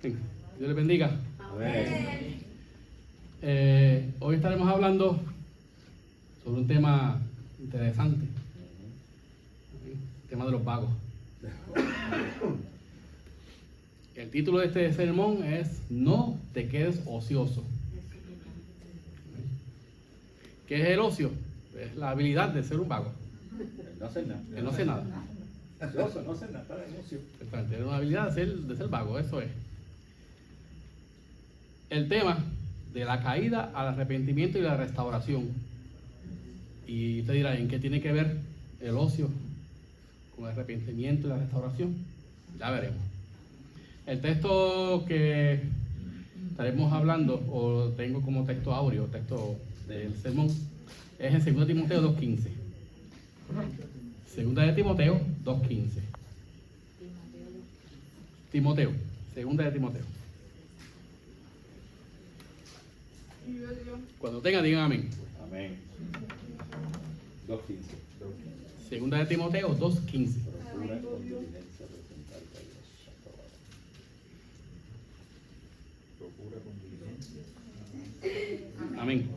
Dios les bendiga. Amén. Hoy estaremos hablando sobre un tema interesante, el tema de los vagos. El título de este sermón es No te quedes ocioso. ¿Qué es el ocio? Es la habilidad de ser un vago. No hacer nada. El no hacer nada. Ocioso, no hacer nada, está en ocio. Tener una habilidad de ser vago, eso es. El tema de la caída al arrepentimiento y la restauración. Y usted dirá, ¿en qué tiene que ver el ocio con el arrepentimiento y la restauración? Ya veremos. El texto que estaremos hablando, o tengo como texto áureo, texto del sermón, es en 2 Timoteo 2.15. 2 de Timoteo 2.15. Timoteo, 2 de Timoteo. Cuando tengan, digan amén. Amén. 2:15. 2 de Timoteo 2.15. Procura con diligencia. Amén.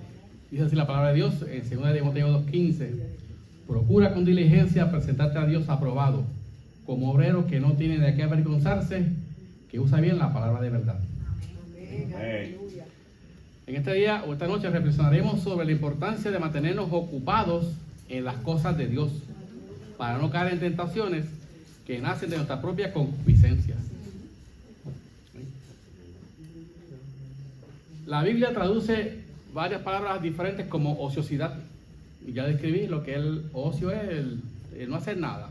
Dice así la palabra de Dios en 2 de Timoteo 2.15. Procura con diligencia presentarte a Dios aprobado, como obrero que no tiene de qué avergonzarse, que usa bien la palabra de verdad. Amén. En este día o esta noche reflexionaremos sobre la importancia de mantenernos ocupados en las cosas de Dios, para no caer en tentaciones que nacen de nuestra propia concupiscencia. La Biblia traduce varias palabras diferentes como ociosidad. Y ya describí lo que el ocio es, el no hacer nada.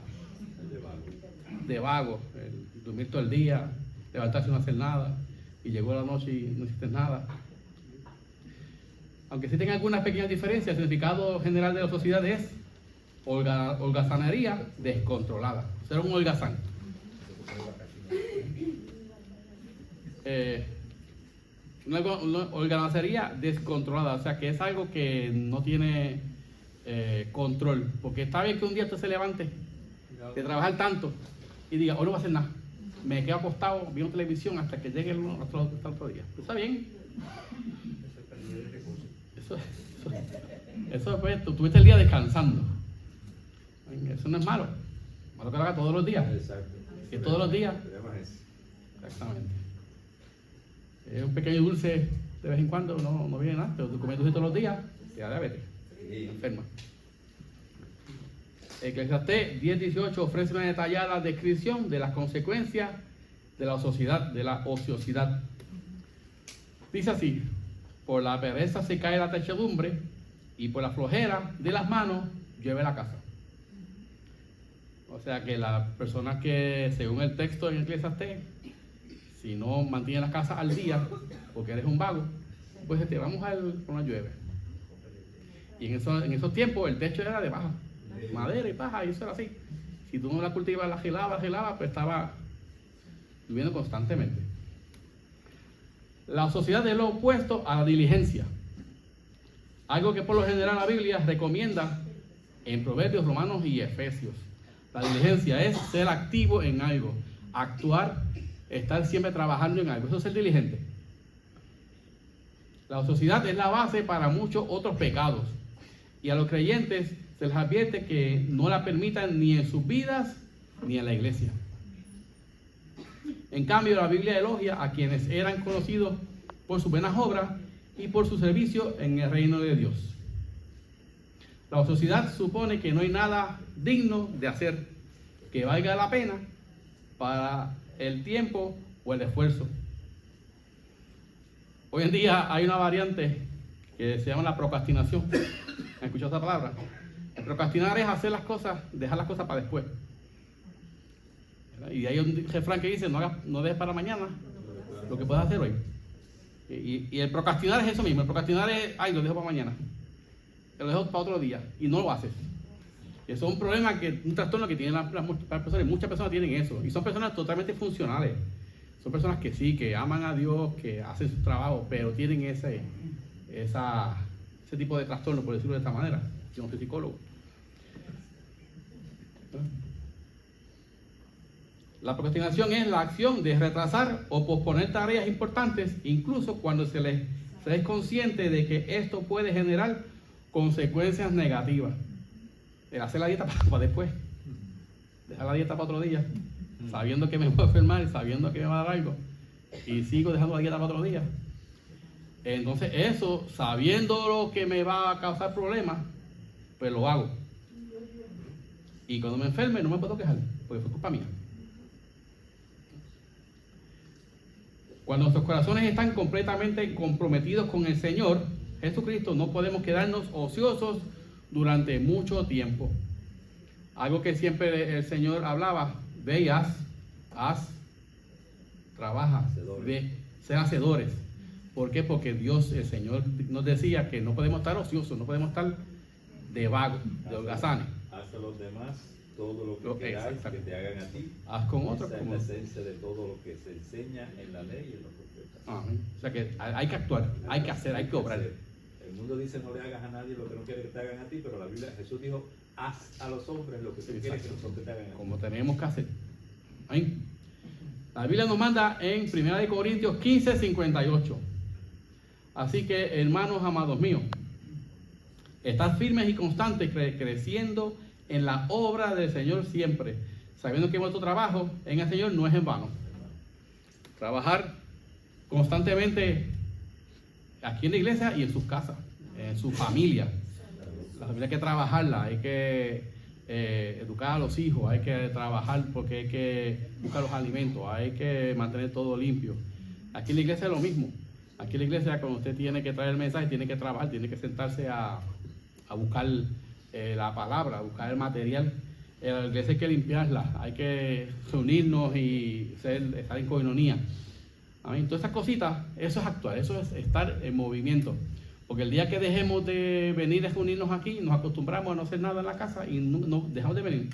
De vago, el dormir todo el día, levantarse y no hacer nada, y llegó la noche y no hiciste nada. Aunque sí tenga algunas pequeñas diferencias, el significado general de la ociosidad es holgazanería descontrolada. Ser un holgazán. Una holgazanería descontrolada, o sea que es algo que no tiene control. Porque está bien que un día usted se levante de trabajar tanto y diga, hoy no voy a hacer nada. Me quedo acostado viendo televisión hasta que llegue el otro día. Está bien. Eso pues, tú estuviste el día descansando. Eso no es malo. Malo que lo haga todos los días. Exacto. Que todos los días. Exactamente. Es un pequeño dulce de vez en cuando, no viene nada. Pero tú comes dulce todos los días, te da diabetes. Enferma. Eclesiastés 10:18 ofrece una detallada descripción de las consecuencias de la ociosidad. Dice así: por la pereza se cae la techedumbre, y por la flojera de las manos llueve la casa. O sea que las personas que, según el texto en Eclesiastés, si no mantienes la casa al día, porque eres un vago, pues te va a mojar con la lluvia. Y en esos tiempos el techo era de paja, madera y paja, y eso era así. Si tú no la cultivas, la gelaba, pues estaba lloviendo constantemente. La ociosidad es lo opuesto a la diligencia. Algo que por lo general la Biblia recomienda en Proverbios, Romanos y Efesios. La diligencia es ser activo en algo, actuar, estar siempre trabajando en algo. Eso es ser diligente. La ociosidad es la base para muchos otros pecados. Y a los creyentes se les advierte que no la permitan ni en sus vidas ni en la iglesia. En cambio, la Biblia elogia a quienes eran conocidos por sus buenas obras y por su servicio en el reino de Dios. La ociosidad supone que no hay nada digno de hacer que valga la pena para el tiempo o el esfuerzo. Hoy en día hay una variante que se llama la procrastinación. ¿Han escuchado esa palabra? El procrastinar es hacer las cosas, dejar las cosas para después. Y hay un refrán que dice, no dejes para mañana lo que puedas hacer hoy. Y el procrastinar es eso mismo. El procrastinar es, lo dejo para mañana. Lo dejo para otro día. Y no lo haces. Eso es un problema, un trastorno que tienen las personas. Muchas personas tienen eso. Y son personas totalmente funcionales. Son personas que sí, que aman a Dios, que hacen su trabajo, pero tienen ese tipo de trastorno, por decirlo de esta manera. Yo no soy psicólogo. La procrastinación es la acción de retrasar o posponer tareas importantes, incluso cuando se es consciente de que esto puede generar consecuencias negativas. El hacer la dieta para después, dejar la dieta para otro día, sabiendo que me voy a enfermar y sabiendo que me va a dar algo, y sigo dejando la dieta para otro día. Entonces eso, sabiendo lo que me va a causar problemas, pues lo hago. Y cuando me enferme no me puedo quejar, porque fue culpa mía. Cuando nuestros corazones están completamente comprometidos con el Señor Jesucristo, no podemos quedarnos ociosos durante mucho tiempo. Algo que siempre el Señor hablaba, ve y haz, trabaja, ve, ser hacedores. ¿Por qué? Porque Dios, el Señor, nos decía que no podemos estar ociosos, no podemos estar de vagos, de holgazanes. Haz a los demás todo lo que quieras que te hagan a ti. Haz con otros. Esa es la esencia de todo lo que se enseña en la ley y en los profetas. O sea que hay que actuar, hay que hacer, hay que obrar. El mundo dice no le hagas a nadie lo que no quiere que te hagan a ti, pero la Biblia, Jesús dijo, haz a los hombres lo que tú quieres que nosotros te hagan a ti. Como tenemos que hacer. ¿Amén? La Biblia nos manda en 1 Corintios 15:58. Así que, hermanos amados míos, estad firmes y constantes, creciendo en la obra del Señor siempre, sabiendo que vuestro trabajo en el Señor no es en vano. Trabajar constantemente aquí en la iglesia y en sus casas, en su familia. La familia hay que trabajarla, hay que educar a los hijos, hay que trabajar porque hay que buscar los alimentos, hay que mantener todo limpio. Aquí en la iglesia es lo mismo. Aquí en la iglesia, cuando usted tiene que traer el mensaje, tiene que trabajar, tiene que sentarse a buscar la palabra, a buscar el material. La iglesia hay que limpiarla, hay que reunirnos y estar en coinonía. Todas esas cositas, eso es actuar, eso es estar en movimiento. Porque el día que dejemos de venir a reunirnos aquí, nos acostumbramos a no hacer nada en la casa y no dejamos de venir.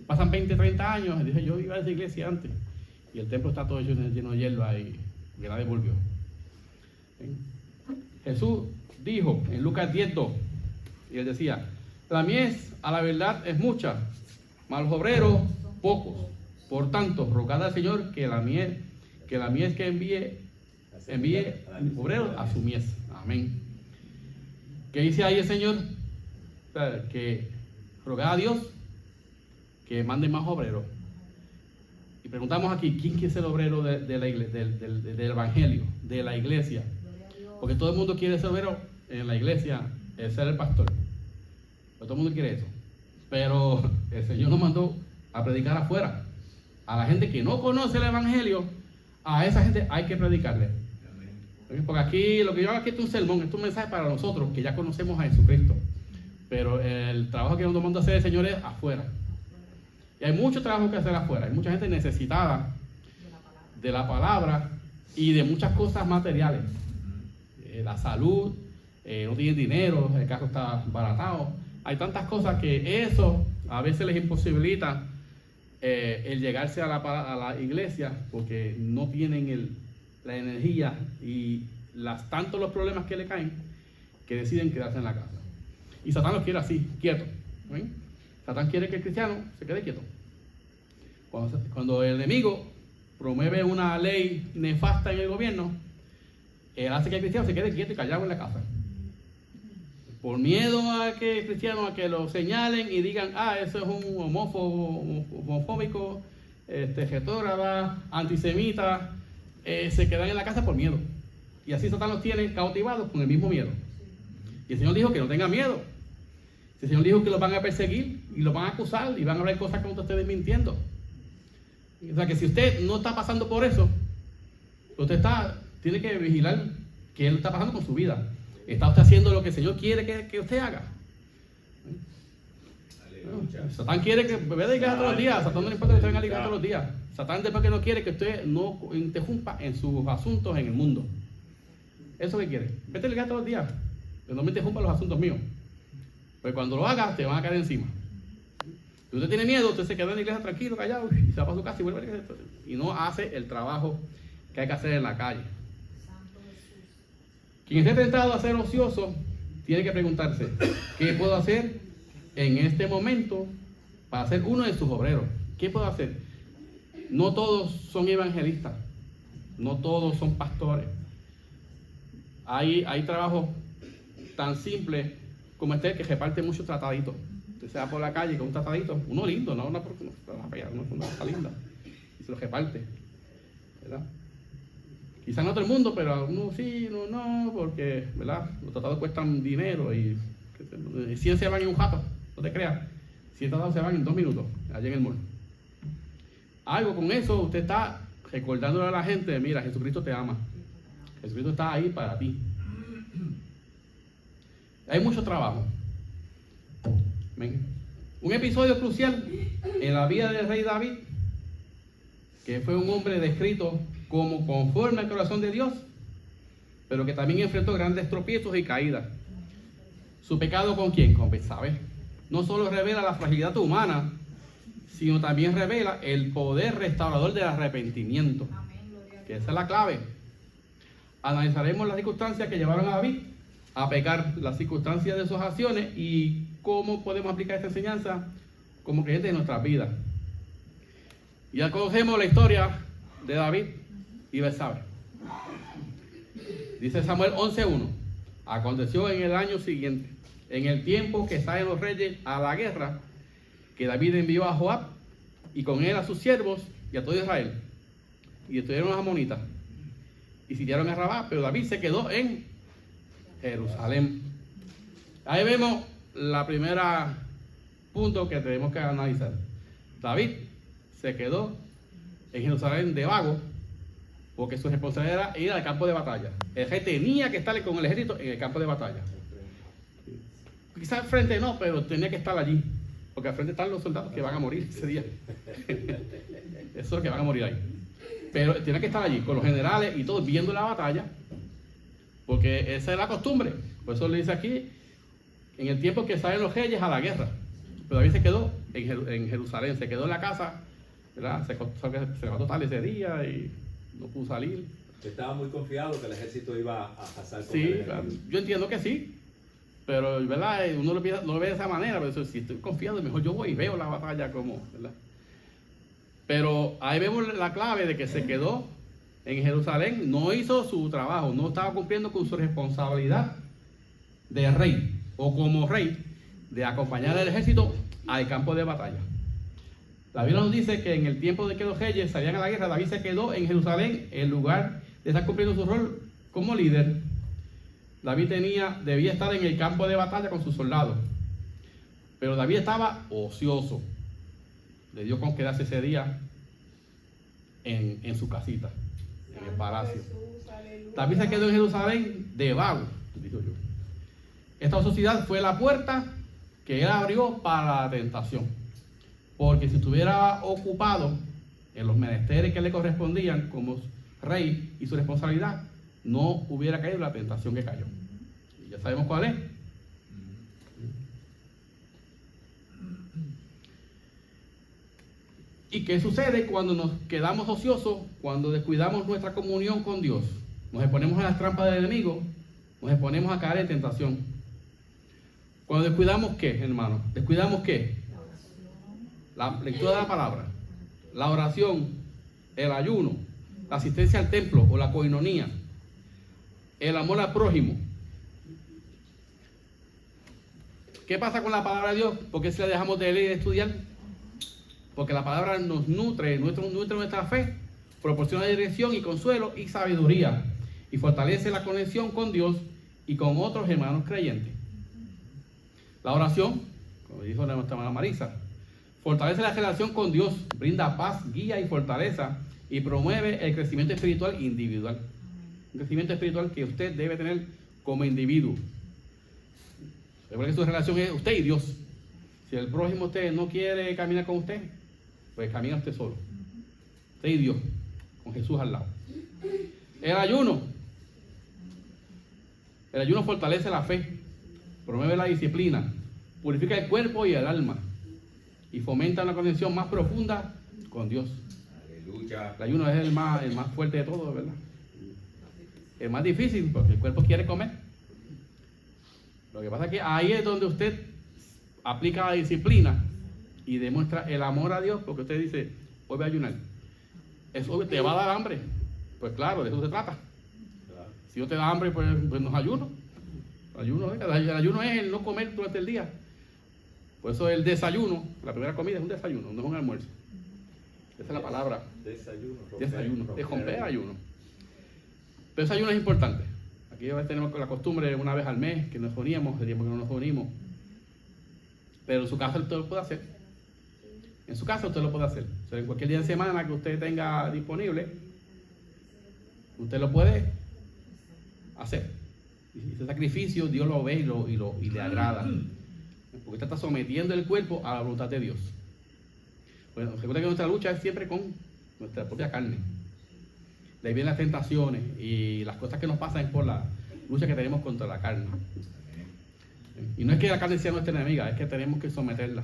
Pasan 20, 30 años, dije, yo iba a esa iglesia antes y el templo está todo lleno de hierba y nadie volvió. Jesús dijo en Lucas 10:2, y él decía, la mies a la verdad es mucha, mas los obreros pocos. Por tanto, rogad al Señor que la mies que envíe obreros a su mies. Amén. ¿Qué dice ahí el Señor? Que rogad a Dios que mande más obreros. Y preguntamos aquí, ¿quién quiere ser obrero de la iglesia, del evangelio, de la iglesia? Porque todo el mundo quiere ser obrero en la iglesia, ser el pastor. Pero todo el mundo quiere eso. Pero el Señor nos mandó a predicar afuera. A la gente que no conoce el evangelio, a esa gente hay que predicarle. Porque aquí, lo que yo hago aquí es un sermón, es un mensaje para nosotros que ya conocemos a Jesucristo. Pero el trabajo que nos manda a hacer el Señor es afuera. Y hay mucho trabajo que hacer afuera. Hay mucha gente necesitada de la palabra y de muchas cosas materiales. La salud, no tienen dinero, el carro está baratado. Hay tantas cosas que eso a veces les imposibilita el llegarse a la iglesia porque no tienen la energía y tanto los problemas que le caen que deciden quedarse en la casa. Y Satán los quiere así, quieto. ¿Ven? Satán quiere que el cristiano se quede quieto. Cuando el enemigo promueve una ley nefasta en el gobierno, él hace que el cristiano se quede quieto y callado en la casa. Por miedo a que el cristiano, a que lo señalen y digan, eso es un homofóbico, retrógrada, antisemita, se quedan en la casa por miedo. Y así Satán los tiene cautivados con el mismo miedo. Y el Señor dijo que no tengan miedo. El Señor dijo que los van a perseguir y los van a acusar y van a hablar cosas contra ustedes mintiendo. O sea que si usted no está pasando por eso, usted tiene que vigilar qué está pasando con su vida. ¿Está usted haciendo lo que el Señor quiere que usted haga? Aleluya. Satán quiere que vaya a la iglesia todos los días. Satán no le importa que usted venga a la iglesia todos los días. Satán después que no quiere que usted no interrumpa en sus asuntos en el mundo. ¿Eso qué quiere? Vete a la iglesia todos los días, pero no me interrumpa los asuntos míos. Pues cuando lo hagas, te van a caer encima. Si usted tiene miedo, usted se queda en la iglesia tranquilo, callado, y se va para su casa y vuelve a la iglesia. Y no hace el trabajo que hay que hacer en la calle. Quien esté tentado a ser ocioso, tiene que preguntarse, ¿qué puedo hacer en este momento para ser uno de sus obreros? ¿Qué puedo hacer? No todos son evangelistas, no todos son pastores. Hay trabajos tan simples como este que reparte muchos trataditos. Usted se va por la calle con un tratadito, uno lindo, no una cosa linda, y se lo reparte, ¿verdad? Quizás no todo el mundo, pero algunos sí, no, porque, ¿verdad? Los tratados cuestan dinero y 100 se van en un jato, no te creas. 100 tratados se van en 2 minutos, allá en el mall. Algo con eso, usted está recordándole a la gente, mira, Jesucristo te ama. Jesucristo está ahí para ti. Hay mucho trabajo. Un episodio crucial en la vida del rey David, que fue un hombre descrito como conforme al corazón de Dios, pero que también enfrentó grandes tropiezos y caídas. ¿Su pecado con quién? Con Betsabé. No solo revela la fragilidad humana, sino también revela el poder restaurador del arrepentimiento, que esa es la clave. Analizaremos las circunstancias que llevaron a David a pecar, las circunstancias de sus acciones y cómo podemos aplicar esta enseñanza como creyentes en nuestras vidas. Ya conocemos la historia de David y Betsabé. Dice Samuel 11:1: aconteció en el año siguiente, en el tiempo que salen los reyes a la guerra, que David envió a Joab y con él a sus siervos y a todo Israel, y destruyeron a los amonitas y sitiaron a Rabá, pero David se quedó en Jerusalén. Ahí vemos la primera punto que tenemos que analizar. David se quedó en Jerusalén de vago, porque su responsabilidad era ir al campo de batalla. El rey tenía que estar con el ejército en el campo de batalla. Quizás al frente no, pero tenía que estar allí, porque al frente están los soldados que van a morir ese día. Eso es lo que van a morir ahí. Pero tiene que estar allí con los generales y todos viendo la batalla, porque esa es la costumbre. Por eso le dice aquí, en el tiempo que salen los reyes a la guerra. Pero David se quedó en Jerusalén, se quedó en la casa, ¿verdad? Se levantó tarde ese día y no pudo salir. Estaba muy confiado que el ejército iba a pasar con Sí, él. claro. Yo entiendo que sí, pero ¿verdad? Uno lo ve de esa manera, pero si estoy confiado, mejor yo voy y veo la batalla como, ¿verdad? Pero ahí vemos la clave de que se quedó en Jerusalén, no hizo su trabajo, no estaba cumpliendo con su responsabilidad de rey o como rey de acompañar al ejército al campo de batalla. La Biblia nos dice que en el tiempo de que los reyes salían a la guerra, David se quedó en Jerusalén en lugar de estar cumpliendo su rol como líder. David debía estar en el campo de batalla con sus soldados, pero David estaba ocioso. Le dio con quedarse ese día en su casita, en el palacio. David se quedó en Jerusalén de vago, digo yo. Esta ociosidad fue la puerta que él abrió para la tentación, porque si estuviera ocupado en los menesteres que le correspondían como rey y su responsabilidad, no hubiera caído la tentación que cayó. Y ya sabemos cuál es. ¿Y qué sucede cuando nos quedamos ociosos, cuando descuidamos nuestra comunión con Dios? Nos exponemos a las trampas del enemigo, nos exponemos a caer en tentación. Cuando descuidamos, ¿qué, hermano? ¿Descuidamos qué? La lectura de la palabra, la oración, el ayuno, la asistencia al templo o la coinonía, el amor al prójimo. ¿Qué pasa con la palabra de Dios? ¿Por qué si la dejamos de leer y de estudiar? Porque la palabra nos nutre nuestra fe, proporciona dirección y consuelo y sabiduría, y fortalece la conexión con Dios y con otros hermanos creyentes. La oración, como dijo nuestra hermana Marisa, fortalece la relación con Dios, brinda paz, guía y fortaleza, y promueve el crecimiento espiritual individual. Un crecimiento espiritual que usted debe tener como individuo. Recuerde que su relación es usted y Dios. Si el prójimo usted no quiere caminar con usted, pues camina usted solo. Usted y Dios, con Jesús al lado. El ayuno fortalece la fe, promueve la disciplina, purifica el cuerpo y el alma, y fomenta una conexión más profunda con Dios. Aleluya. El ayuno es el más fuerte de todos, ¿verdad? Es más difícil porque el cuerpo quiere comer. Lo que pasa es que ahí es donde usted aplica la disciplina y demuestra el amor a Dios, porque usted dice, hoy voy a ayunar. es obvio, te va a dar hambre. Pues claro, de eso se trata. Claro. Si no te da hambre, pues no es ayuno. El ayuno es el no comer durante el día. Por eso el desayuno, la primera comida es un desayuno, no es un almuerzo. Esa es la palabra. Desayuno. De romper ayuno. Pero ese ayuno es importante. Aquí a veces tenemos la costumbre una vez al mes que nos reuníamos, el tiempo que no nos reunimos. Pero en su casa usted lo puede hacer. En su casa usted lo puede hacer. O sea, en cualquier día de semana que usted tenga disponible, usted lo puede hacer. Y ese sacrificio Dios lo ve y le agrada. Porque usted está sometiendo el cuerpo a la voluntad de Dios. Bueno, recuerda que nuestra lucha es siempre con nuestra propia carne. De ahí vienen las tentaciones y las cosas que nos pasan es por la lucha que tenemos contra la carne. Y no es que la carne sea nuestra enemiga, es que tenemos que someterla.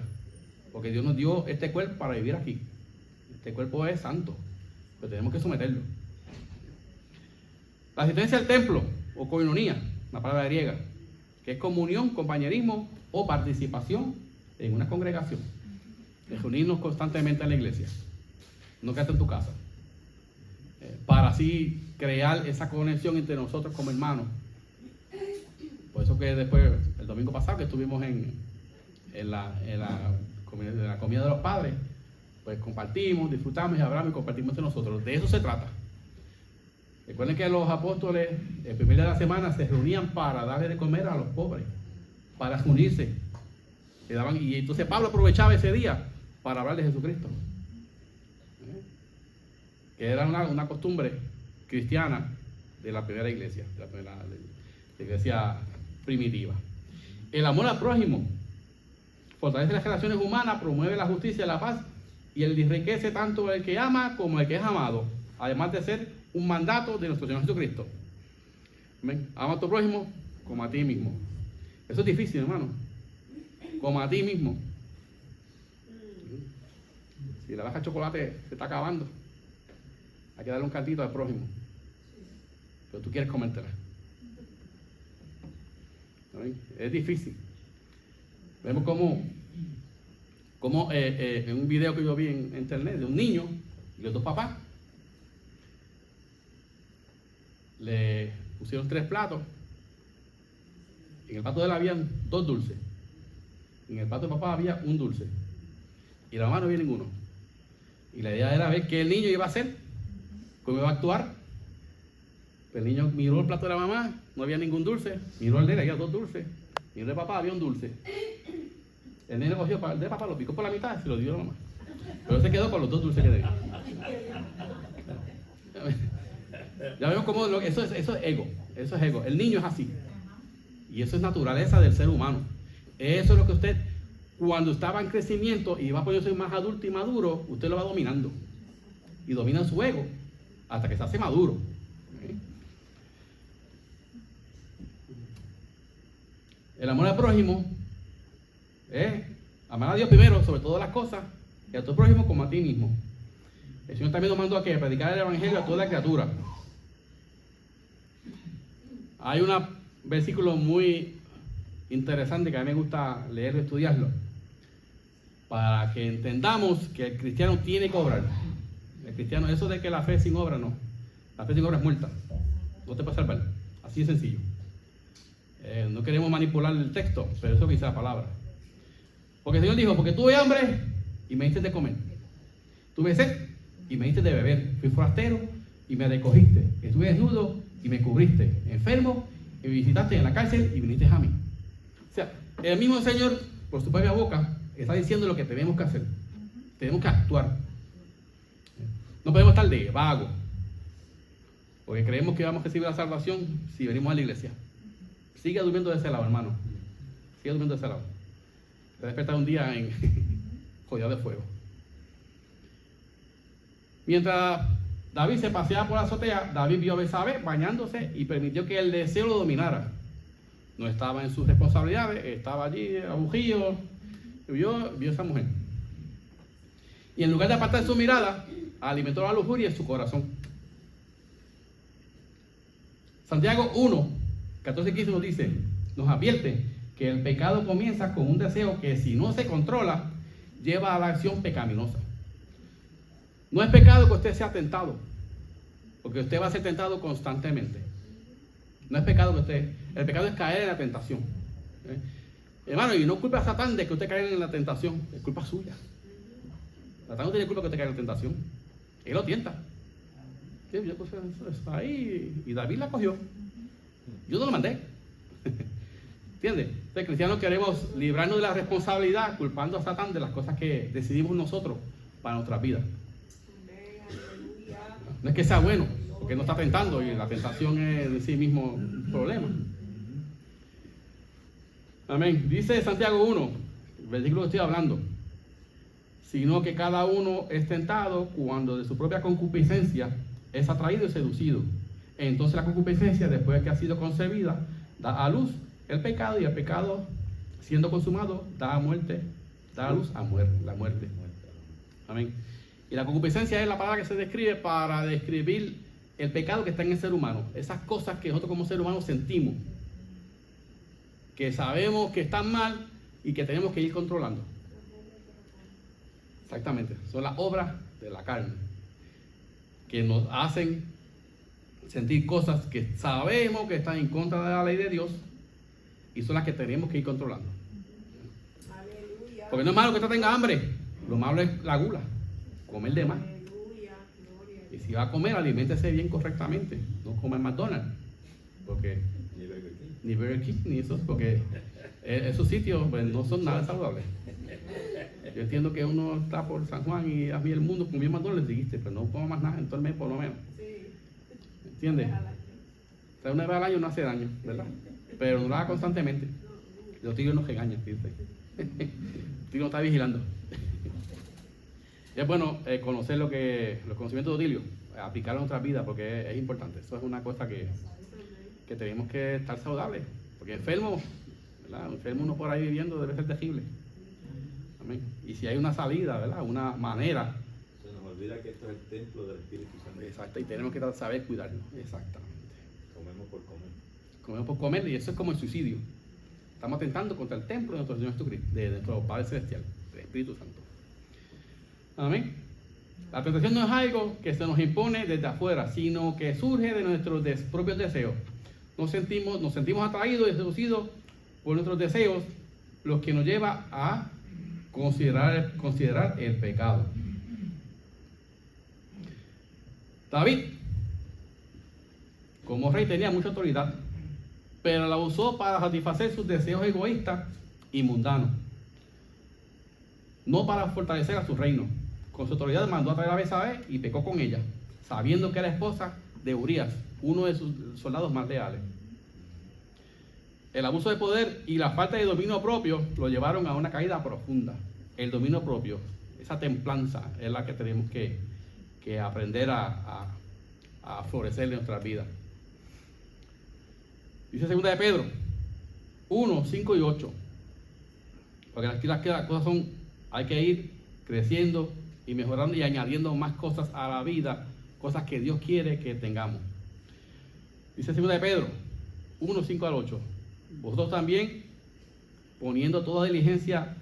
Porque Dios nos dio este cuerpo para vivir aquí. Este cuerpo es santo, pero tenemos que someterlo. La asistencia al templo o koinonía, una palabra griega, que es comunión, compañerismo o participación en una congregación. De reunirnos constantemente en la iglesia, no quedarte en tu casa, para así crear esa conexión entre nosotros como hermanos. Por eso que después, el domingo pasado que estuvimos en la comida de los padres, pues compartimos, disfrutamos y hablamos y compartimos entre nosotros. De eso se trata. Recuerden que los apóstoles el primer día de la semana se reunían para darle de comer a los pobres, para unirse. Y entonces Pablo aprovechaba ese día para hablar de Jesucristo. Que era una costumbre cristiana de la primera iglesia, de la iglesia primitiva. El amor al prójimo fortalece las relaciones humanas, promueve la justicia y la paz y enriquece tanto el que ama como el que es amado, además de ser un mandato de nuestro Señor Jesucristo. ¿Ven? Ama a tu prójimo como a ti mismo. Eso es difícil, hermano. Como a ti mismo. Si la baja de chocolate se está acabando, hay que darle un cantito al prójimo. Pero tú quieres comértela. ¿Ven? Es difícil. Vemos como en un video que yo vi en internet de un niño y los dos papás le pusieron 3 platos. En el plato de él habían 2 dulces. En el plato de papá había un dulce. Y la mamá no había ninguno. Y la idea era ver qué el niño iba a hacer, cómo iba a actuar. El niño miró el plato de la mamá, no había ningún dulce. Miró el de él, había 2 dulces. Miró el de papá, había un dulce. El niño cogió el de papá, lo picó por la mitad y se lo dio a la mamá. Pero se quedó con los 2 dulces que tenía. Ya vemos cómo eso es ego. Eso es ego. El niño es así. Y eso es naturaleza del ser humano. Eso es lo que usted, cuando estaba en crecimiento y va a ponerse más adulto y maduro, usted lo va dominando. Y domina su ego hasta que se hace maduro. El amor al prójimo es amar a Dios primero sobre todas las cosas y a tu prójimo como a ti mismo. El Señor también nos mandó a predicar el evangelio a toda criatura. Hay un versículo muy interesante que a mí me gusta leerlo y estudiarlo para que entendamos que el cristiano tiene que obrar. El cristiano, eso de que la fe sin obra, no. La fe sin obra es muerta. No te puede salvar. Así de sencillo. No queremos manipular el texto, pero eso dice la palabra. Porque el Señor dijo, porque tuve hambre y me diste de comer. Tuve sed y me diste de beber. Fui forastero y me recogiste. Estuve desnudo y me cubriste. Enfermo y me visitaste en la cárcel y viniste a mí. O sea, el mismo Señor, por su propia boca, está diciendo lo que tenemos que hacer. Tenemos que actuar. No podemos estar de vago. Porque creemos que vamos a recibir la salvación si venimos a la iglesia. Sigue durmiendo de ese lado, hermano. Sigue durmiendo de ese lado. Te despiertas un día en joya de fuego. Mientras David se paseaba por la azotea, David vio a Betsabé bañándose y permitió que el deseo lo dominara. No estaba en sus responsabilidades, estaba allí abugido, vio a esa mujer. Y en lugar de apartar su mirada, alimentó la lujuria en su corazón. Santiago 1, 14 y 15 nos advierte que el pecado comienza con un deseo que, si no se controla, lleva a la acción pecaminosa. No es pecado que usted sea tentado, porque usted va a ser tentado constantemente. No es pecado que usted, el pecado es caer en la tentación. Hermano, y no culpa a Satán de que usted caiga en la tentación, es culpa suya. Satán no tiene culpa que usted caiga en la tentación, él lo tienta. Sí, yo puse eso ahí y David la cogió. Yo no lo mandé. ¿Entiendes? Entonces, cristianos queremos librarnos de la responsabilidad culpando a Satán de las cosas que decidimos nosotros para nuestras vidas. No es que sea bueno, porque no está tentando y la tentación es en sí mismo un problema. Amén. Dice Santiago 1, el versículo que estoy hablando, sino que cada uno es tentado cuando de su propia concupiscencia es atraído y seducido. Entonces la concupiscencia, después de que ha sido concebida, da a luz el pecado, y el pecado, siendo consumado, da a muerte, da a luz a la muerte. Amén. Y la concupiscencia es la palabra que se describe para describir el pecado que está en el ser humano. Esas cosas que nosotros como ser humano sentimos, que sabemos que están mal y que tenemos que ir controlando. Exactamente. Son las obras de la carne que nos hacen sentir cosas que sabemos que están en contra de la ley de Dios y son las que tenemos que ir controlando. Porque no es malo que usted tenga hambre, lo malo es la gula, comer de más. Y si va a comer, aliméntese bien correctamente, no comer McDonald's, porque ni Burger King, ni esos, porque esos sitios pues, no son nada saludables. Yo entiendo que uno está por San Juan y a mí el mundo comió McDonald's, dijiste, pero no como más nada en todo el mes por lo menos. ¿Entiendes? O sea, una vez al año no hace daño, ¿verdad? Pero no lo haga constantemente. Los tigres nos regañan, fíjate. El tigre no está vigilando. Y es bueno conocer los conocimientos de Otilio, aplicarlo en nuestra vida, porque es importante. Eso es una cosa que tenemos que estar saludables. Porque enfermo, ¿verdad? Enfermo uno por ahí viviendo debe ser terrible. Amén. Y si hay una salida, ¿verdad? Una manera. Se nos olvida que esto es el templo del Espíritu Santo. Exacto, y tenemos que saber cuidarnos. Exactamente. Comemos por comer. Comemos por comer, y eso es como el suicidio. Estamos atentando contra el templo de nuestro Señor Jesucristo, de nuestro Padre Celestial, del Espíritu Santo. Amén. La tentación no es algo que se nos impone desde afuera, sino que surge de nuestros propios deseos. Nos sentimos atraídos y seducidos por nuestros deseos, lo que nos lleva a considerar el pecado. David, como rey, tenía mucha autoridad, pero la usó para satisfacer sus deseos egoístas y mundanos, no para fortalecer a su reino. Con su autoridad mandó a traer a Betsabé y pecó con ella, sabiendo que era esposa de Urías, uno de sus soldados más leales. El abuso de poder y la falta de dominio propio lo llevaron a una caída profunda. El dominio propio, esa templanza, es la que tenemos que aprender a florecer en nuestras vidas. Dice 2 de Pedro 1, 5 y 8. Porque aquí las cosas son, hay que ir creciendo y mejorando y añadiendo más cosas a la vida, cosas que Dios quiere que tengamos. Dice 2 de Pedro 1, 5 al 8. Vosotros también, poniendo toda diligencia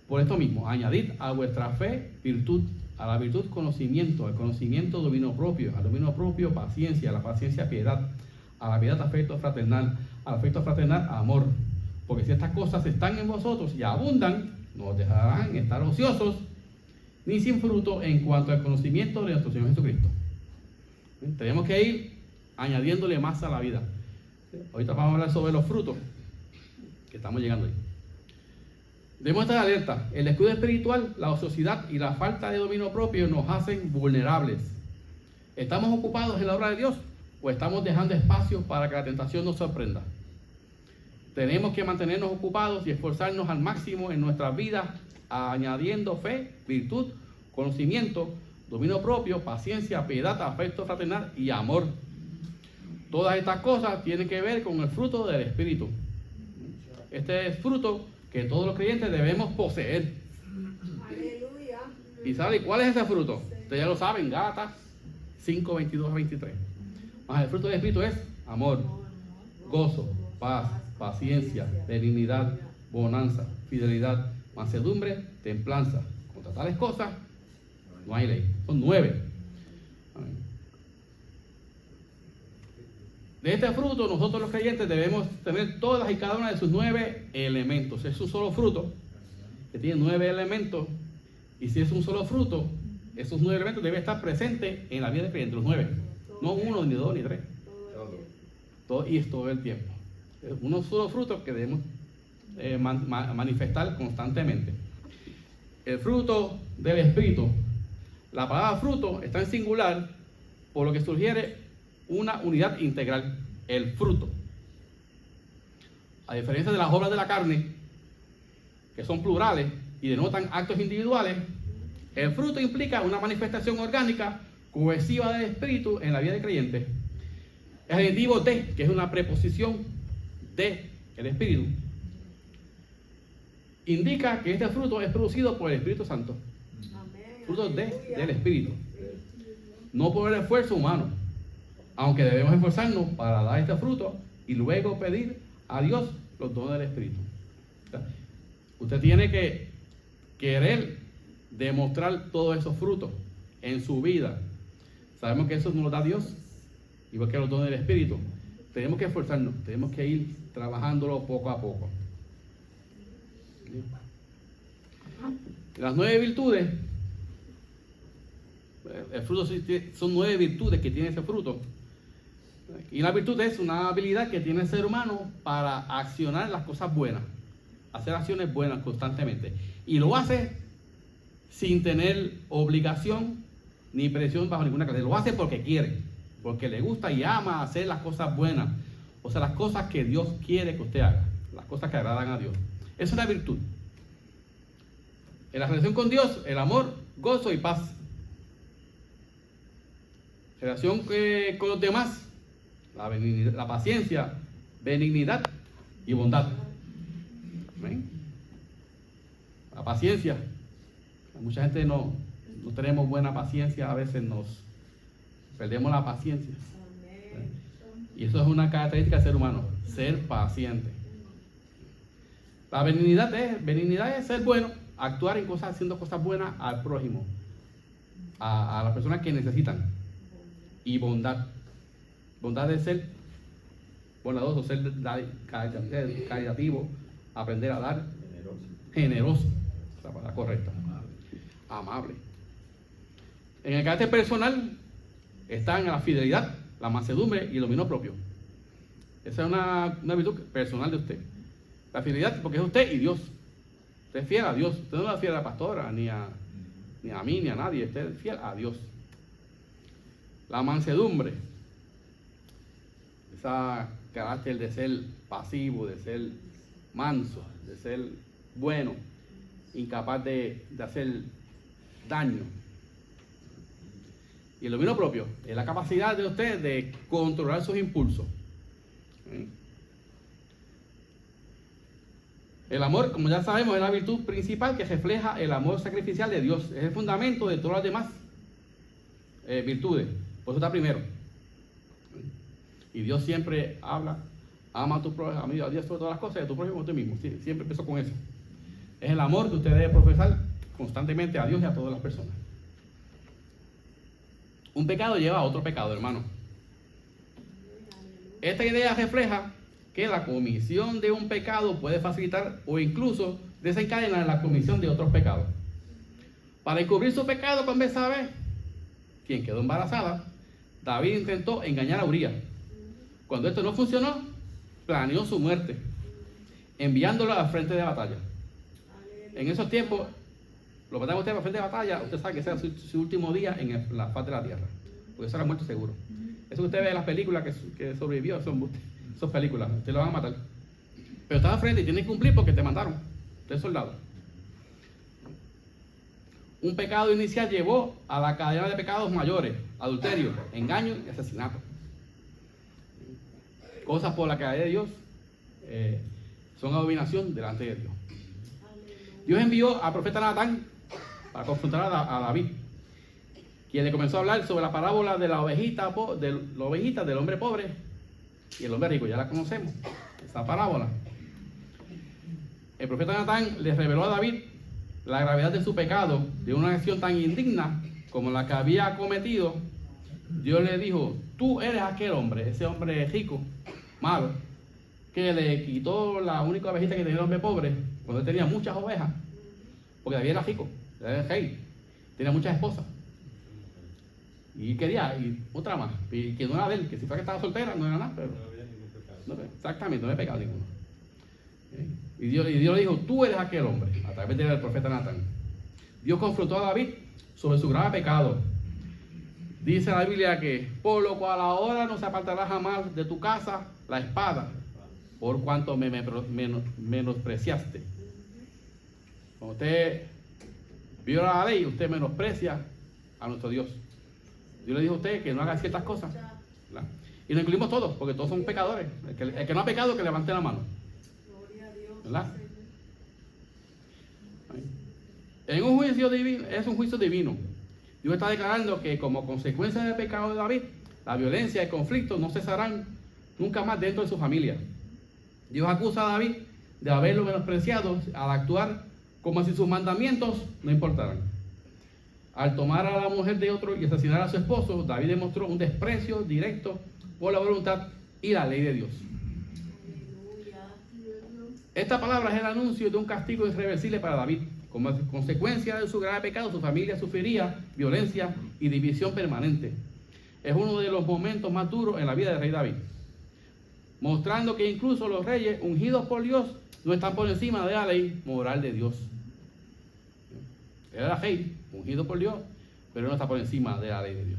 por esto mismo, añadid a vuestra fe virtud, a la virtud conocimiento, al conocimiento dominio propio, al dominio propio paciencia, a la paciencia piedad, a la piedad afecto fraternal, al afecto fraternal amor. Porque si estas cosas están en vosotros y abundan, no os dejarán estar ociosos ni sin fruto en cuanto al conocimiento de nuestro Señor Jesucristo. Tenemos que ir añadiéndole más a la vida. Ahorita vamos a hablar sobre los frutos que estamos llegando ahí. Debemos estar alerta. El descuido espiritual, la ociosidad y la falta de dominio propio nos hacen vulnerables. ¿Estamos ocupados en la obra de Dios o estamos dejando espacio para que la tentación nos sorprenda? Tenemos que mantenernos ocupados y esforzarnos al máximo en nuestras vidas, añadiendo fe, virtud, conocimiento, dominio propio, paciencia, piedad, afecto fraternal y amor. Todas estas cosas tienen que ver con el fruto del Espíritu. Este es fruto que todos los creyentes debemos poseer. Aleluya. ¿Y sabe cuál es ese fruto? Ustedes ya lo saben, Gálatas 5, 22 a 23. Más el fruto del Espíritu es amor, gozo, paz, paciencia, benignidad, bonanza, fidelidad, mansedumbre, templanza. Contra tales cosas no hay ley. son 9. De este fruto, nosotros los creyentes debemos tener todas y cada una de sus 9 elementos. Es un solo fruto que tiene 9 elementos, y si es un solo fruto, esos 9 elementos deben estar presentes en la vida del creyente, los 9, no 1, ni 2, ni 3. Y es todo el tiempo. Es unos solo frutos que debemos manifestar constantemente. El fruto del Espíritu, la palabra fruto está en singular, por lo que sugiere una unidad integral, el fruto. A diferencia de las obras de la carne, que son plurales y denotan actos individuales, el fruto implica una manifestación orgánica cohesiva del Espíritu en la vida del creyente. El adjetivo de, que es una preposición de el Espíritu, indica que este fruto es producido por el Espíritu Santo. Fruto del Espíritu, no por el esfuerzo humano, aunque debemos esforzarnos para dar este fruto y luego pedir a Dios los dones del Espíritu. Usted tiene que querer demostrar todos esos frutos en su vida. Sabemos que eso nos lo da Dios, igual que los dones del Espíritu. Tenemos que esforzarnos, tenemos que ir trabajándolo poco a poco. Las 9 virtudes, el fruto son 9 virtudes que tiene ese fruto. Y la virtud es una habilidad que tiene el ser humano para accionar las cosas buenas, hacer acciones buenas constantemente. Y lo hace sin tener obligación ni presión bajo ninguna clase. Lo hace porque quiere, porque le gusta y ama hacer las cosas buenas. O sea, las cosas que Dios quiere que usted haga, las cosas que agradan a Dios. Es una virtud. En la relación con Dios, el amor, gozo y paz. Relación con los demás, la paciencia, benignidad y bondad. ¿Ven? La paciencia. Mucha gente no tenemos buena paciencia, a veces nos perdemos la paciencia. ¿Ven? Y eso es una característica del ser humano, ser paciente. La benignidad es ser bueno, actuar en cosas, haciendo cosas buenas al prójimo, a las personas que necesitan. Y bondad. Bondad es ser bondadoso, ser caritativo, aprender a dar, generoso, es la palabra correcta, amable. En el carácter personal están la fidelidad, la mansedumbre y el dominio propio. Esa es una virtud personal de usted. La fidelidad, porque es usted y Dios. Usted es fiel a Dios. Usted no es fiel a la pastora, ni a mí, ni a nadie. Usted es fiel a Dios. La mansedumbre, ese carácter de ser pasivo, de ser manso, de ser bueno, incapaz de hacer daño. Y el dominio propio es la capacidad de usted de controlar sus impulsos. El amor, como ya sabemos, es la virtud principal que refleja el amor sacrificial de Dios. Es el fundamento de todas las demás virtudes. Por eso está primero. Y Dios siempre habla, ama a tu prójimo, a Dios sobre todas las cosas, y a tu prójimo como tú mismo. Siempre empezó con eso. Es el amor que usted debe profesar constantemente a Dios y a todas las personas. Un pecado lleva a otro pecado, hermano. Esta idea refleja que la comisión de un pecado puede facilitar o incluso desencadenar la comisión de otros pecados. Para encubrir su pecado con Betsabé, quien quedó embarazada, David intentó engañar a Urías. Cuando esto no funcionó, planeó su muerte, enviándolo al frente de batalla. En esos tiempos, lo mataron a usted al frente de batalla, usted sabe que ese era su último día en la faz de la tierra, porque eso era muerto seguro. Eso que usted ve en las películas que sobrevivió, son películas, usted lo van a matar. Pero estás al frente y tienes que cumplir porque te mandaron, usted es soldado. Un pecado inicial llevó a la cadena de pecados mayores: adulterio, engaño y asesinato. Cosas por las que la ley de Dios son abominación delante de Dios. Dios envió al profeta Natán para confrontar a David, quien le comenzó a hablar sobre la parábola de la ovejita, del hombre pobre y el hombre rico. Ya la conocemos, esa parábola. El profeta Natán le reveló a David la gravedad de su pecado, de una acción tan indigna como la que había cometido, Dios le dijo: tú eres aquel hombre, ese hombre rico, malo, que le quitó la única ovejita que tenía el hombre pobre cuando él tenía muchas ovejas, porque David era rico, era el rey, tenía muchas esposas. Y quería, y otra más, y que no era de él, que si fuera que estaba soltera, no era nada, pero No había ningún pecado. no, exactamente, no había pecado ninguno. Y Dios le dijo: tú eres aquel hombre, a través del profeta Natán. Dios confrontó a David sobre su grave pecado. Dice la Biblia que: por lo cual ahora no se apartará jamás de tu casa la espada, por cuanto me menospreciaste. Cuando usted viola la ley, usted menosprecia a nuestro Dios. Dios le dijo a usted que no haga ciertas cosas, ¿verdad? Y nos incluimos todos, porque todos somos pecadores. El que no ha pecado, que levante la mano, Gloria a Dios. ¿verdad? En un juicio divino, es un juicio divino. Dios está declarando que como consecuencia del pecado de David, la violencia y el conflicto no cesarán nunca más dentro de su familia. Dios acusa a David de haberlo menospreciado al actuar como si sus mandamientos no importaran. Al tomar a la mujer de otro y asesinar a su esposo, David demostró un desprecio directo por la voluntad y la ley de Dios. Aleluya. Esta palabra es el anuncio de un castigo irreversible para David. Como consecuencia de su grave pecado, su familia sufriría violencia y división permanente. Es uno de los momentos más duros en la vida del rey David, mostrando que incluso los reyes ungidos por Dios no están por encima de la ley moral de Dios. Él era rey, ungido por Dios, pero no está por encima de la ley de Dios.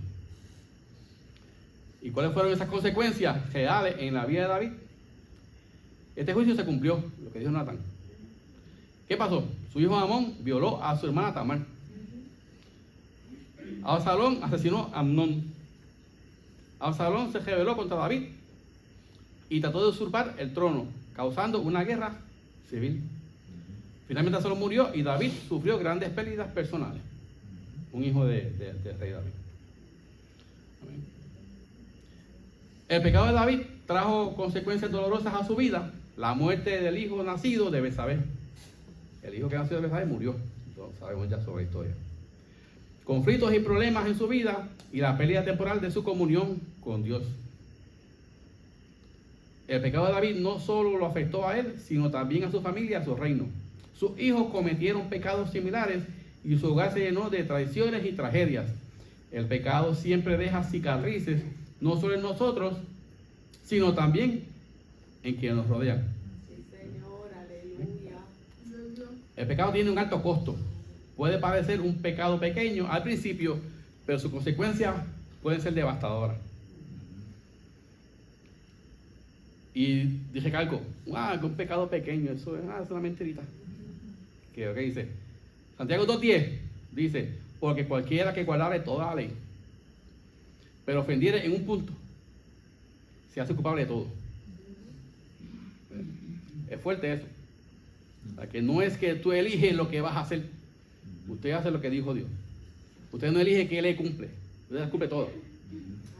¿Y cuáles fueron esas consecuencias reales en la vida de David? Este juicio se cumplió, lo que dijo Natán. ¿Qué pasó? Su hijo Amón violó a su hermana Tamar. Absalón asesinó a Amnón. Absalón se rebeló contra David y trató de usurpar el trono, causando una guerra civil. Finalmente Absalón murió y David sufrió grandes pérdidas personales. Un hijo del rey David. Amén. El pecado de David trajo consecuencias dolorosas a su vida. La muerte del hijo nacido de Betsabé. El hijo que nació de Betsabé murió. Entonces sabemos ya sobre la historia. Conflictos y problemas en su vida y la pérdida temporal de su comunión con Dios. El pecado de David no solo lo afectó a él, sino también a su familia y a su reino. Sus hijos cometieron pecados similares y su hogar se llenó de traiciones y tragedias. El pecado siempre deja cicatrices, no solo en nosotros, sino también en quienes nos rodean. Sí, Señor, aleluya. El pecado tiene un alto costo. Puede parecer un pecado pequeño al principio, pero sus consecuencias pueden ser devastadoras. Y dije calco, que un pecado pequeño, eso es una mentirita. ¿Qué dice? Santiago 2:10 dice: porque cualquiera que guardare toda la ley, pero ofendiere en un punto, se hace culpable de todo. Es fuerte eso. O sea, que no es que tú eliges lo que vas a hacer. Usted hace lo que dijo Dios. Usted no elige que Él cumple. Usted cumple todo.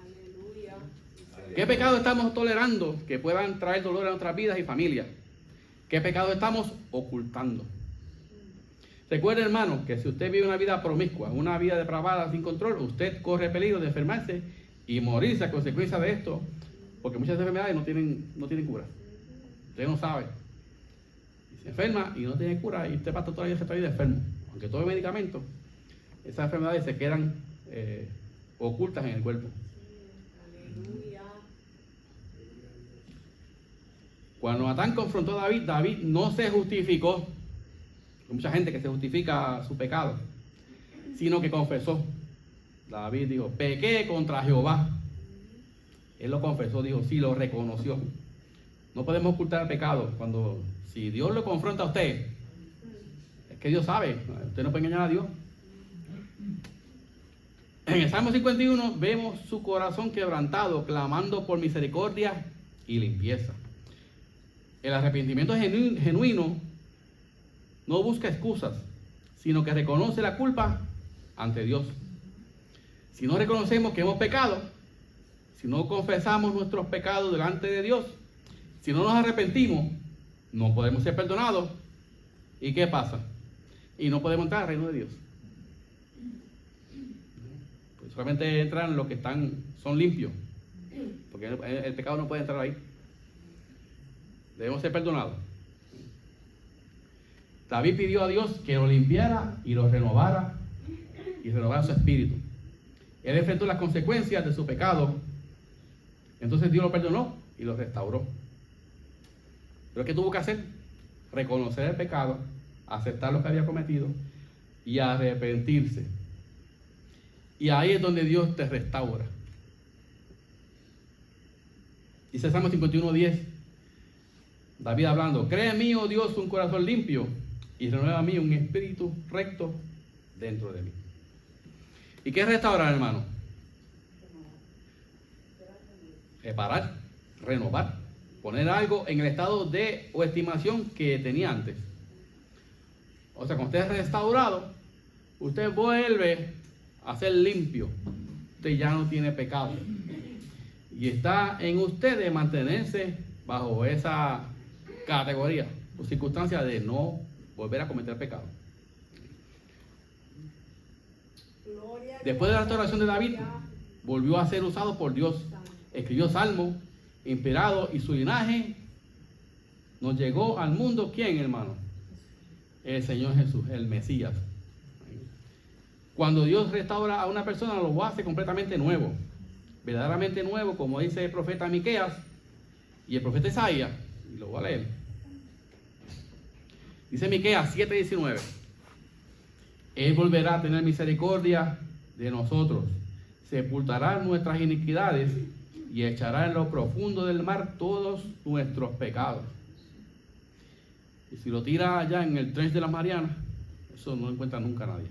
Aleluya. ¿Qué pecado estamos tolerando que puedan traer dolor a nuestras vidas y familias? ¿Qué pecado estamos ocultando? Recuerde, hermano, que si usted vive una vida promiscua, una vida depravada sin control, usted corre peligro de enfermarse y morirse a consecuencia de esto, porque muchas enfermedades no tienen cura. Usted no sabe. Y se enferma y no tiene cura y usted pasa toda la vida enfermo. Aunque todo es medicamento, esas enfermedades se quedan ocultas en el cuerpo. Aleluya. Cuando Natán confrontó a David, David no se justificó. Hay mucha gente que se justifica su pecado, sino que confesó. David dijo: pequé contra Jehová. Él lo confesó, dijo, sí, lo reconoció. No podemos ocultar el pecado. Si Dios lo confronta a usted, es que Dios sabe. Usted no puede engañar a Dios. En el Salmo 51 vemos su corazón quebrantado, clamando por misericordia y limpieza. El arrepentimiento genuino no busca excusas, sino que reconoce la culpa ante Dios. Si no reconocemos que hemos pecado, si no confesamos nuestros pecados delante de Dios, si no nos arrepentimos, no podemos ser perdonados. ¿Y qué pasa? Y no podemos entrar al reino de Dios. Solamente entran los que son limpios, porque el pecado no puede entrar ahí. Debemos ser perdonados. David pidió a Dios que lo limpiara y lo renovara su espíritu. Él enfrentó las consecuencias de su pecado. Entonces Dios lo perdonó y lo restauró. Pero ¿qué tuvo que hacer? Reconocer el pecado, aceptar lo que había cometido y arrepentirse. Y ahí es donde Dios te restaura. Dice Salmo 51:10, David hablando: crea en mí, oh Dios, un corazón limpio y renueva a mí un espíritu recto dentro de mí. ¿Y qué es restaurar, hermano? Reparar, renovar, poner algo en el estado de o estimación que tenía antes. O sea, cuando usted es restaurado, usted vuelve a ser limpio. Usted ya no tiene pecado. Y está en usted de mantenerse bajo esa categoría o circunstancia de no volver a cometer pecado. Después de la restauración de David, volvió a ser usado por Dios. Escribió salmos inspirados y su linaje nos llegó al mundo. ¿Quién, hermano? El Señor Jesús, el Mesías. Cuando Dios restaura a una persona, lo hace completamente nuevo, verdaderamente nuevo, como dice el profeta Miqueas y el profeta Isaías. Y lo voy a leer. Dice Miqueas 7:19: Él volverá a tener misericordia de nosotros, sepultará nuestras iniquidades y echará en lo profundo del mar todos nuestros pecados. Y si lo tira allá en el trench de las Marianas, eso no lo encuentra nunca nadie.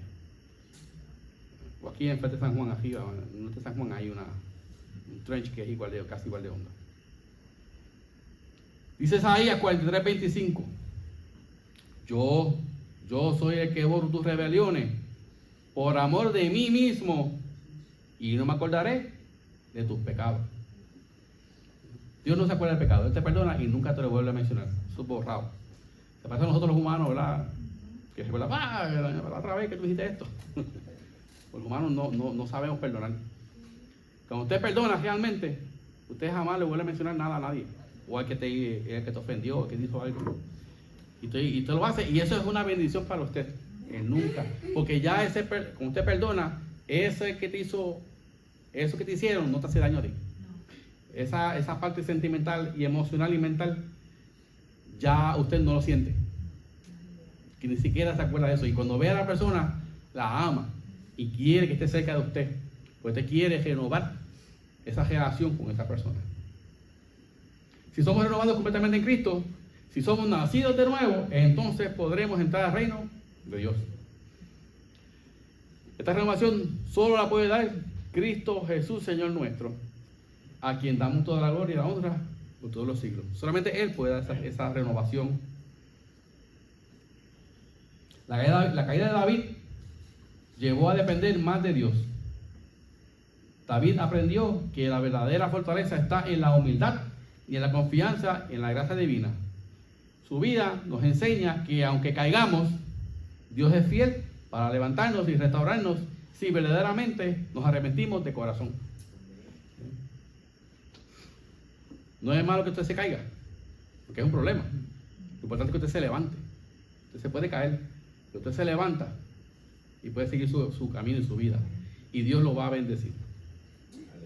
O aquí en frente de San Juan, arriba, en el norte de San Juan, hay un trench que es igual casi igual de hondo. Dice Isaías 43:25: Yo soy el que borro tus rebeliones por amor de mí mismo, y no me acordaré de tus pecados. Dios no se acuerda del pecado, Él te perdona y nunca te lo vuelve a mencionar. Eso es borrado. Se pasa a nosotros los humanos, ¿verdad? Que recuerda, la otra vez que tú dijiste esto. Los humanos no sabemos perdonar. Cuando usted perdona realmente, usted jamás le vuelve a mencionar nada a nadie, o al que te ofendió, o que te hizo algo. Y usted lo hace, y eso es una bendición para usted. Nunca. Porque ya cuando usted perdona, ese que te hizo, eso que te hicieron, no te hace daño a ti. Esa parte sentimental y emocional y mental, ya usted no lo siente. Que ni siquiera se acuerda de eso. Y cuando ve a la persona, la ama y quiere que esté cerca de usted, pues usted quiere renovar esa relación con esa persona. Si somos renovados completamente en Cristo, si somos nacidos de nuevo, entonces podremos entrar al reino de Dios. Esta renovación solo la puede dar Cristo Jesús, Señor nuestro, a quien damos toda la gloria y la honra por todos los siglos. Solamente Él puede dar esa renovación. La caída de David llevó a depender más de Dios. David aprendió que la verdadera fortaleza está en la humildad y en la confianza en la gracia divina. Su vida nos enseña que aunque caigamos, Dios es fiel para levantarnos y restaurarnos si verdaderamente nos arrepentimos de corazón. No es malo que usted se caiga, porque es un problema. Lo importante es que usted se levante. Usted se puede caer, pero usted se levanta y puede seguir su camino y su vida. Y Dios lo va a bendecir.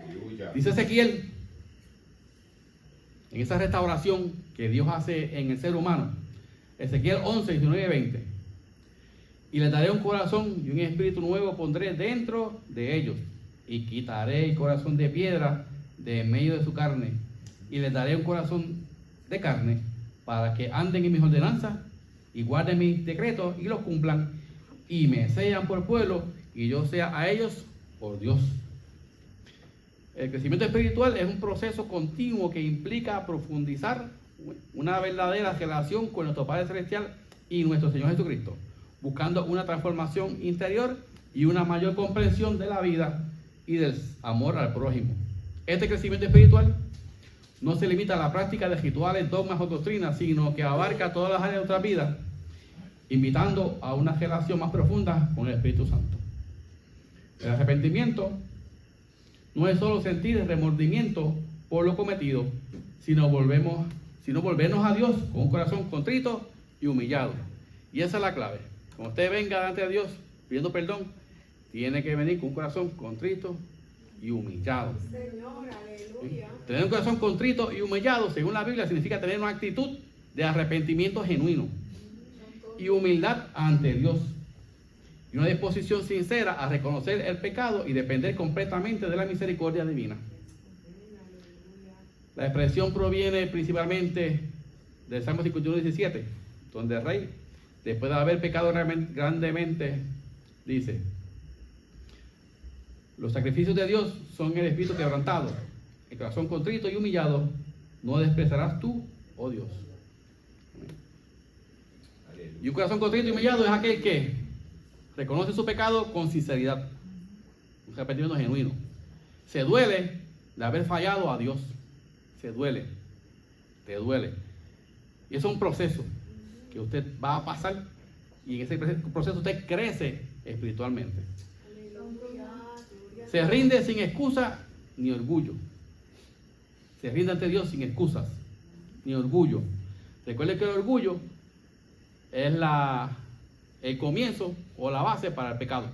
Aleluya. Dice Ezequiel, en esa restauración que Dios hace en el ser humano, Ezequiel 11, 19 y 20: y les daré un corazón y un espíritu nuevo pondré dentro de ellos, y quitaré el corazón de piedra de en medio de su carne, y les daré un corazón de carne para que anden en mis ordenanzas y guarden mis decretos y los cumplan, y me sean por pueblo y yo sea a ellos por Dios. El crecimiento espiritual es un proceso continuo que implica profundizar una verdadera relación con nuestro Padre Celestial y nuestro Señor Jesucristo, buscando una transformación interior y una mayor comprensión de la vida y del amor al prójimo. Este crecimiento espiritual no se limita a la práctica de rituales, dogmas o doctrinas, sino que abarca todas las áreas de nuestra vida, invitando a una relación más profunda con el Espíritu Santo. El arrepentimiento no es solo sentir remordimiento por lo cometido, sino volvernos a Dios con un corazón contrito y humillado. Y esa es la clave. Cuando usted venga delante de Dios pidiendo perdón, tiene que venir con un corazón contrito y humillado. Señor, aleluya. Tener un corazón contrito y humillado, según la Biblia, significa tener una actitud de arrepentimiento genuino y humildad ante Dios, y una disposición sincera a reconocer el pecado y depender completamente de la misericordia divina. La expresión proviene principalmente del Salmo 51:17, donde el rey, después de haber pecado grandemente, dice: los sacrificios de Dios son el espíritu quebrantado, el corazón contrito y humillado no despreciarás tú, oh Dios. Y un corazón contrito y humillado es aquel que reconoce su pecado con sinceridad, un arrepentimiento genuino. Se duele de haber fallado a Dios. Se duele, te duele. Y eso es un proceso que usted va a pasar, y en ese proceso usted crece espiritualmente. Aleluya. Se rinde sin excusa ni orgullo. Se rinde ante Dios sin excusas ni orgullo. Recuerde que el orgullo es el comienzo o la base para el pecado,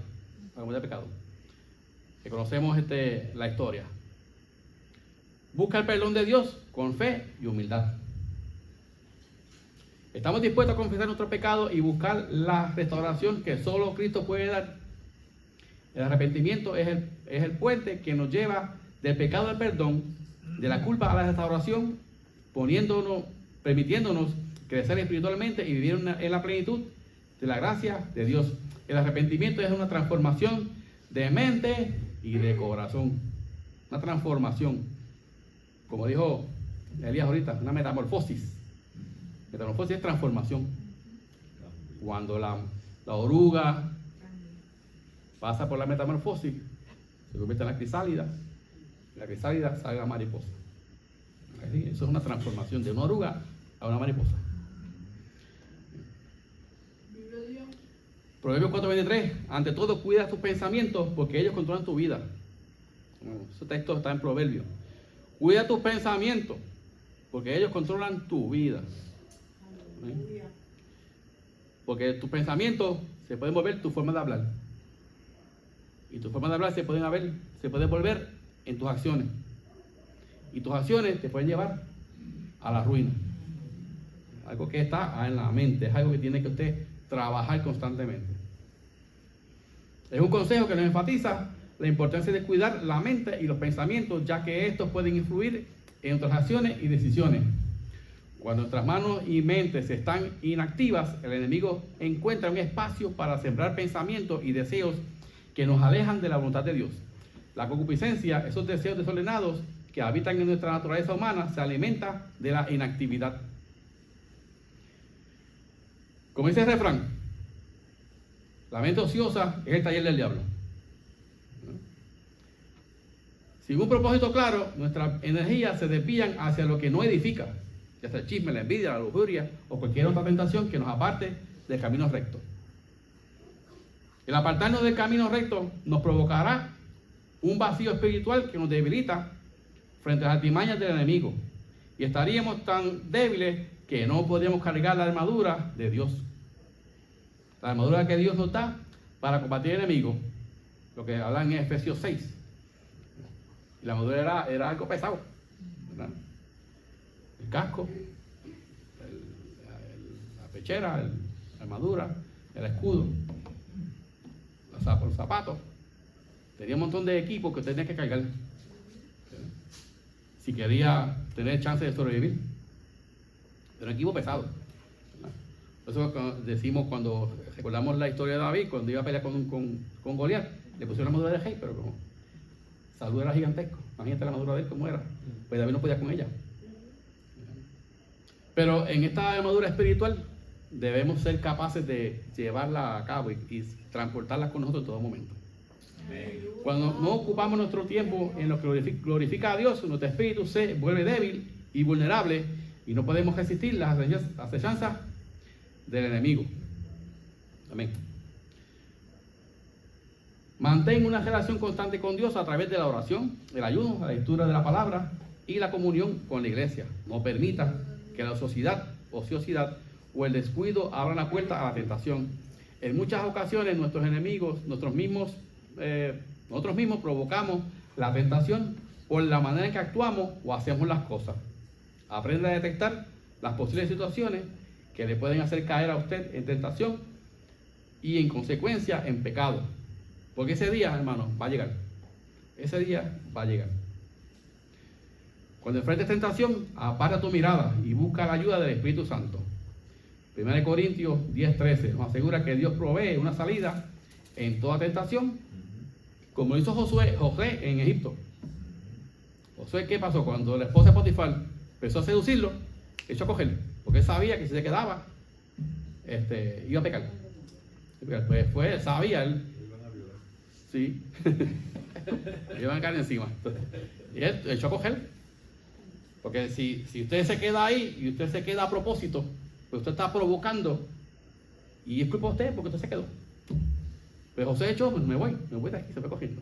para cometer pecado. Que conocemos la historia. Busca el perdón de Dios con fe y humildad. Estamos dispuestos a confesar nuestros pecados y buscar la restauración que solo Cristo puede dar. El arrepentimiento es el puente que nos lleva del pecado al perdón, de la culpa a la restauración, permitiéndonos crecer espiritualmente y vivir en la plenitud de la gracia de Dios. El arrepentimiento es una transformación de mente y de corazón. Una transformación. Como dijo Elías ahorita, una metamorfosis. Metamorfosis es transformación. Cuando la oruga pasa por la metamorfosis, se convierte en la crisálida. La crisálida sale la mariposa. ¿Sí? Eso es una transformación de una oruga a una mariposa. Proverbios 4:23. Ante todo, cuida tus pensamientos porque ellos controlan tu vida. Ese texto está en Proverbios. Cuida tus pensamientos porque ellos controlan tu vida. Aleluya. Porque tus pensamientos se pueden volver tu forma de hablar. Y tu forma de hablar se puede volver en tus acciones. Y tus acciones te pueden llevar a la ruina. Algo que está en la mente, es algo que tiene que usted trabajar constantemente. Es un consejo que nos enfatiza la importancia de cuidar la mente y los pensamientos, ya que estos pueden influir en nuestras acciones y decisiones. Cuando nuestras manos y mentes están inactivas, el enemigo encuentra un espacio para sembrar pensamientos y deseos que nos alejan de la voluntad de Dios. La concupiscencia, esos deseos desordenados que habitan en nuestra naturaleza humana, se alimenta de la inactividad. Como dice el refrán, la mente ociosa es el taller del diablo. Sin un propósito claro, nuestras energías se desvían hacia lo que no edifica, ya sea el chisme, la envidia, la lujuria o cualquier otra tentación que nos aparte del camino recto. El apartarnos del camino recto nos provocará un vacío espiritual que nos debilita frente a las artimañas del enemigo, y estaríamos tan débiles que no podríamos cargar la armadura de Dios. La armadura que Dios nos da para combatir el enemigo, lo que hablan en Efesios 6. Y la armadura era algo pesado, ¿verdad? El casco, la pechera, la armadura, el escudo, los zapatos. Tenía un montón de equipos que usted tenía que cargar si quería tener chance de sobrevivir. Pero un equipo pesado. Por eso decimos, cuando recordamos la historia de David, cuando iba a pelear con Goliat, le pusieron la armadura de rey, pero como Saúl era gigantesco, imagínate la armadura de él como era, pues David no podía con ella. Pero en esta armadura espiritual debemos ser capaces de llevarla a cabo y transportarla con nosotros en todo momento. Cuando no ocupamos nuestro tiempo en lo que glorifica a Dios, nuestro espíritu se vuelve débil y vulnerable y no podemos resistir las acechanzas del enemigo. Amén. Mantén una relación constante con Dios a través de la oración, el ayuno, la lectura de la palabra y la comunión con la iglesia. No permita que la ociosidad o el descuido abran la puerta a la tentación. En muchas ocasiones nuestros enemigos, nosotros mismos provocamos la tentación por la manera en que actuamos o hacemos las cosas. Aprenda a detectar las posibles situaciones que le pueden hacer caer a usted en tentación y en consecuencia en pecado. Porque ese día, hermano, va a llegar. Ese día va a llegar. Cuando enfrentes tentación, aparta tu mirada y busca la ayuda del Espíritu Santo. 1 Corintios 10:13 nos asegura que Dios provee una salida en toda tentación, como hizo José en Egipto. Josué, ¿qué pasó? Cuando la esposa de Potifar empezó a seducirlo, echó a coger, porque él sabía que si se quedaba, iba a pecar. Pues sabía él. Sí. Le iban a caer encima. Y él echó a coger. Porque si usted se queda ahí y usted se queda a propósito, pues usted está provocando. Y es culpa de usted porque usted se quedó. Pues José echó, pues me voy de aquí, se fue cogiendo.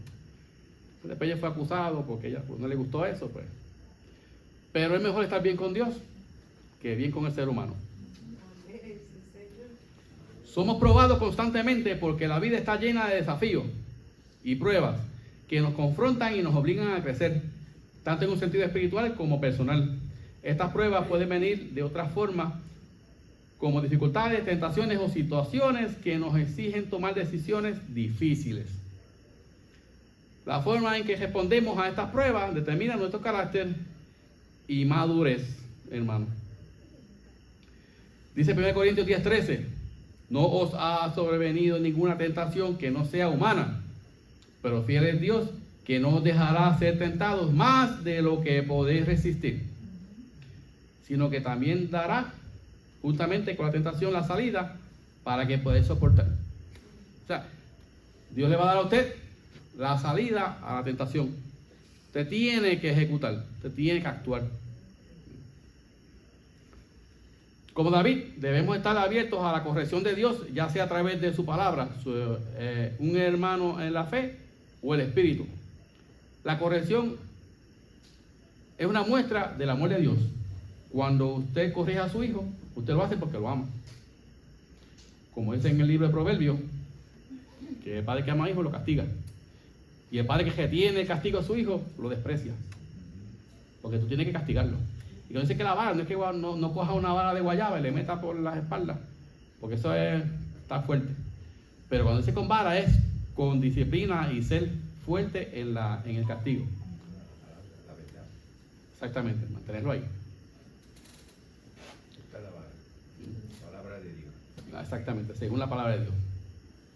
Después ella fue acusado porque ella no le gustó eso, pues. Pero es mejor estar bien con Dios que bien con el ser humano. Somos probados constantemente porque la vida está llena de desafíos y pruebas que nos confrontan y nos obligan a crecer, tanto en un sentido espiritual como personal. Estas pruebas pueden venir de otras formas, como dificultades, tentaciones o situaciones que nos exigen tomar decisiones difíciles. La forma en que respondemos a estas pruebas determina nuestro carácter y madurez, hermano. Dice 1 Corintios 10:13, no os ha sobrevenido ninguna tentación que no sea humana, pero fiel es Dios, que no os dejará ser tentados más de lo que podéis resistir, sino que también dará justamente con la tentación la salida para que podáis soportar. O sea, Dios le va a dar a usted la salida a la tentación. Usted tiene que ejecutar, usted tiene que actuar. Como David, debemos estar abiertos a la corrección de Dios, ya sea a través de su palabra, un hermano en la fe o el Espíritu. La corrección es una muestra del amor de Dios. Cuando usted corrige a su hijo, usted lo hace porque lo ama. Como dice en el libro de Proverbios, que el padre que ama a hijo lo castiga. Y el padre que retiene el castigo a su hijo lo desprecia. Porque tú tienes que castigarlo. Y cuando dice que la vara, no es que no coja una vara de guayaba y le meta por las espaldas. Porque eso está fuerte. Pero cuando dice con vara es con disciplina y ser fuerte en el castigo. Exactamente, mantenerlo ahí. Palabra de Dios. Exactamente, según la palabra de Dios.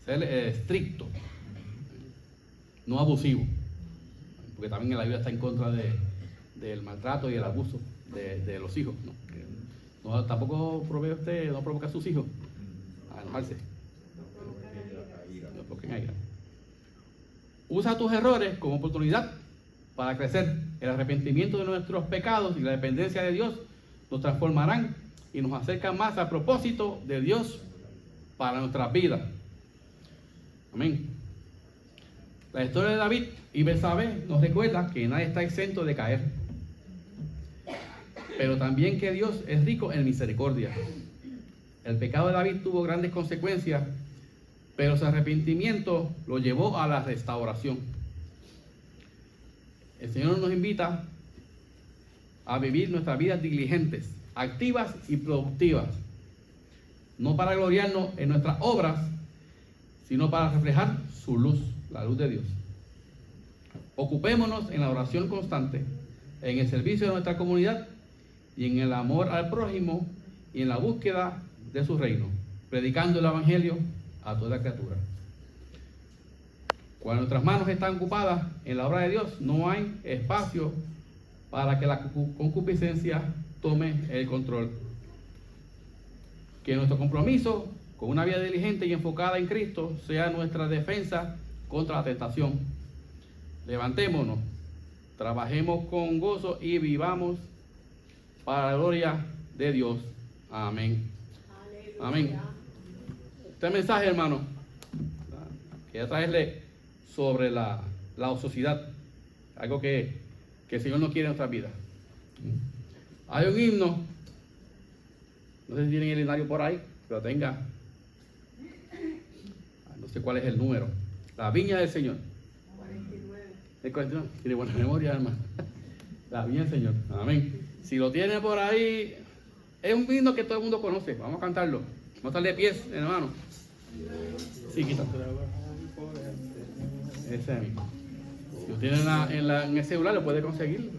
Ser estricto, no abusivo, porque también en la Biblia está en contra del maltrato y el abuso de los hijos. No, tampoco provee usted, no provoca a sus hijos a enojarse. No provoquen a ira. Usa tus errores como oportunidad para crecer. El arrepentimiento de nuestros pecados y la dependencia de Dios nos transformarán y nos acercan más al propósito de Dios para nuestras vidas. Amén. La historia de David y Betsabé nos recuerda que nadie está exento de caer, pero también que Dios es rico en misericordia. El pecado de David tuvo grandes consecuencias, pero su arrepentimiento lo llevó a la restauración. El Señor nos invita a vivir nuestras vidas diligentes, activas y productivas, no para gloriarnos en nuestras obras, sino para reflejar su luz, la luz de Dios. Ocupémonos en la oración constante, en el servicio de nuestra comunidad y en el amor al prójimo y en la búsqueda de su reino, predicando el evangelio a toda criatura. Cuando nuestras manos están ocupadas en la obra de Dios, no hay espacio para que la concupiscencia tome el control. Que nuestro compromiso con una vida diligente y enfocada en Cristo sea nuestra defensa contra la tentación. Levantémonos, trabajemos con gozo y vivamos para la gloria de Dios. Amén. Aleluya. Amén. Este mensaje, hermano, quería traerle sobre la ociosidad, algo que el Señor no quiere en nuestra vida. Hay un himno, no sé si tienen el himnario por ahí, que lo tenga, no sé cuál es el número, la viña del Señor. 49. El 49, tiene buena memoria, hermano. La viña del Señor, amén. Si lo tiene por ahí, es un himno que todo el mundo conoce, vamos a cantarlo. Vamos a estar de pies, hermano. Sí, quita. Ese mismo. Si lo tiene en el celular, lo puede conseguir.